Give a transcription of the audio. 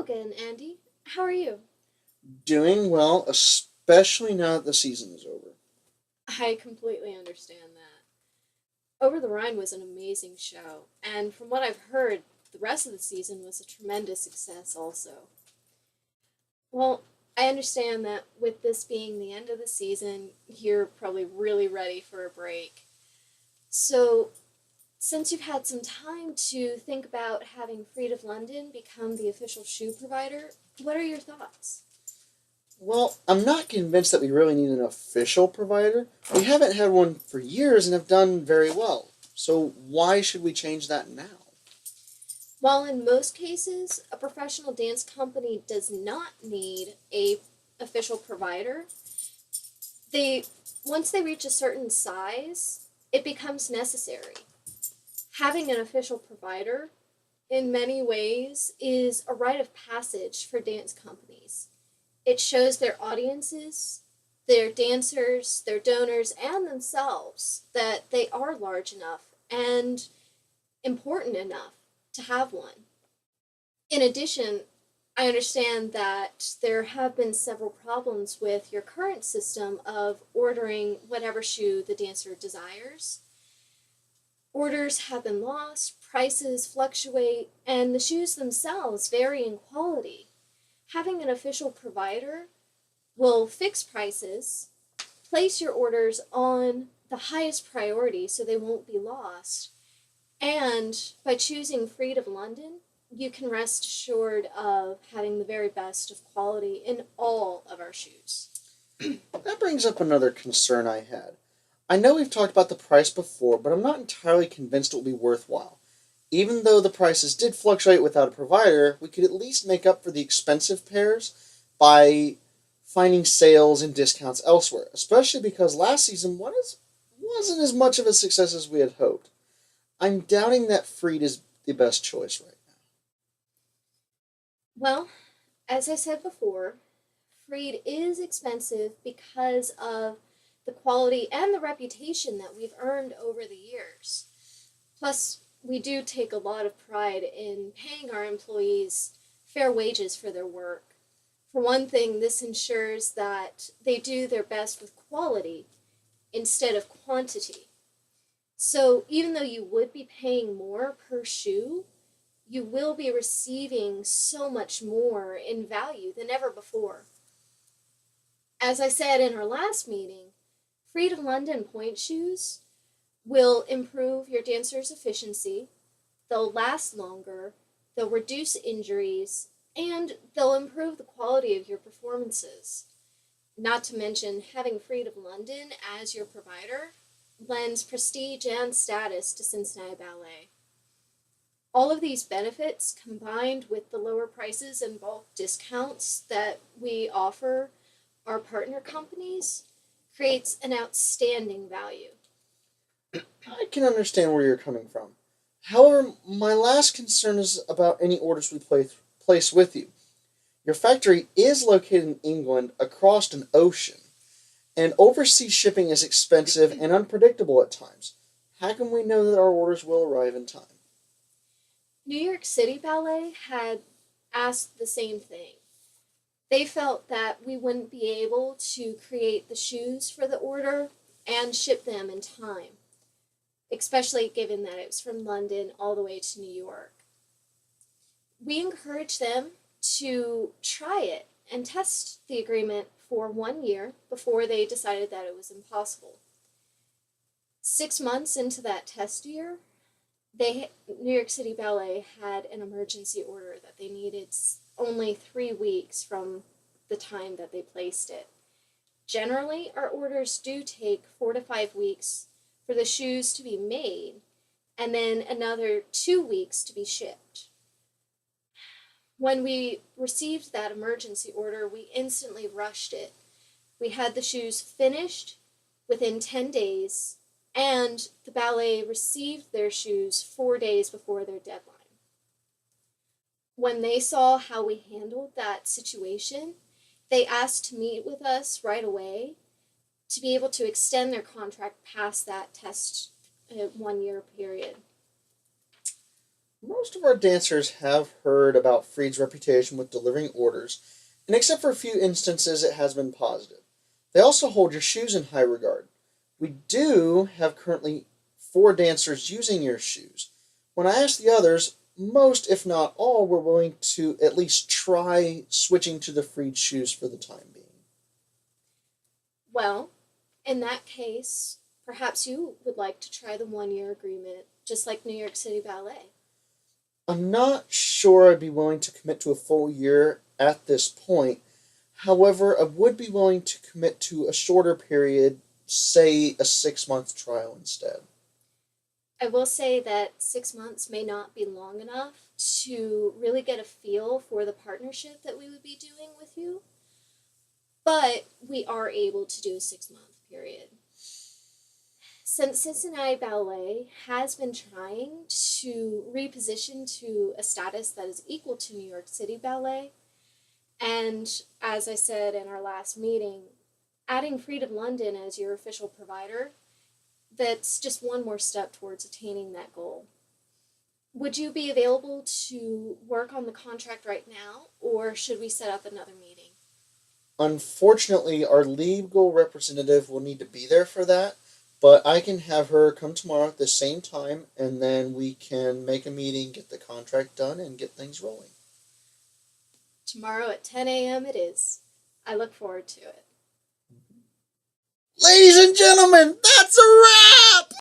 again, Andy. How are you? Doing well, especially now that the season is over. I completely understand that. Over the Rhine was an amazing show, and from what I've heard, the rest of the season was a tremendous success also. Well, I understand that with this being the end of the season, you're probably really ready for a break. So, since you've had some time to think about having Freed of London become the official shoe provider, what are your thoughts? Well, I'm not convinced that we really need an official provider. We haven't had one for years and have done very well. So why should we change that now? While in most cases, a professional dance company does not need a official provider, they once they reach a certain size, it becomes necessary. Having an official provider in many ways is a rite of passage for dance companies. It shows their audiences, their dancers, their donors, and themselves that they are large enough and important enough to have one. In addition, I understand that there have been several problems with your current system of ordering whatever shoe the dancer desires. Orders have been lost, prices fluctuate, and the shoes themselves vary in quality. Having an official provider will fix prices, place your orders on the highest priority so they won't be lost, and by choosing Freed of London, you can rest assured of having the very best of quality in all of our shoes. That brings up another concern I had. I know we've talked about the price before, but I'm not entirely convinced it will be worthwhile. Even though the prices did fluctuate without a provider, we could at least make up for the expensive pairs by finding sales and discounts elsewhere, especially because last season wasn't as much of a success as we had hoped. I'm doubting that Freed is the best choice right now. Well, as I said before, Freed is expensive because of the quality and the reputation that we've earned over the years. Plus, we do take a lot of pride in paying our employees fair wages for their work. For one thing, this ensures that they do their best with quality instead of quantity. So, even though you would be paying more per shoe, you will be receiving so much more in value than ever before. As I said in our last meeting, Freed of London point shoes will improve your dancer's efficiency, they'll last longer, they'll reduce injuries, and they'll improve the quality of your performances. Not to mention, having Freed of London as your provider lends prestige and status to Cincinnati Ballet. All of these benefits, combined with the lower prices and bulk discounts that we offer our partner companies, creates an outstanding value. I can understand where you're coming from. However, my last concern is about any orders we place with you. Your factory is located in England across an ocean, and overseas shipping is expensive and unpredictable at times. How can we know that our orders will arrive in time? New York City Ballet had asked the same thing. They felt that we wouldn't be able to create the shoes for the order and ship them in time, especially given that it was from London all the way to New York. We encouraged them to try it and test the agreement for 1 year before they decided that it was impossible. 6 months into that test year, New York City Ballet had an emergency order that they needed only 3 weeks from the time that they placed it. Generally, our orders do take 4 to 5 weeks for the shoes to be made and then another 2 weeks to be shipped. When we received that emergency order, we instantly rushed it. We had the shoes finished within 10 days, and the ballet received their shoes 4 days before their deadline. When they saw how we handled that situation, they asked to meet with us right away to be able to extend their contract past that test 1 year period. Most of our dancers have heard about Freed's reputation with delivering orders, and except for a few instances, it has been positive. They also hold your shoes in high regard. We do have currently 4 dancers using your shoes. When I asked the others, most, if not all, were willing to at least try switching to the Freed shoes for the time being. Well, in that case, perhaps you would like to try the 1 year agreement, just like New York City Ballet. I'm not sure I'd be willing to commit to a full year at this point. However, I would be willing to commit to a shorter period, say a 6 month trial instead. I will say that 6 months may not be long enough to really get a feel for the partnership that we would be doing with you, but we are able to do a 6 month period. Since Cincinnati Ballet has been trying to reposition to a status that is equal to New York City Ballet, and as I said in our last meeting, adding Freedom London as your official provider, that's just one more step towards attaining that goal. Would you be available to work on the contract right now, or should we set up another meeting? Unfortunately, our legal representative will need to be there for that, but I can have her come tomorrow at the same time, and then we can make a meeting, get the contract done, and get things rolling. Tomorrow at 10 a.m. it is. I look forward to it. Ladies and gentlemen, that's a wrap!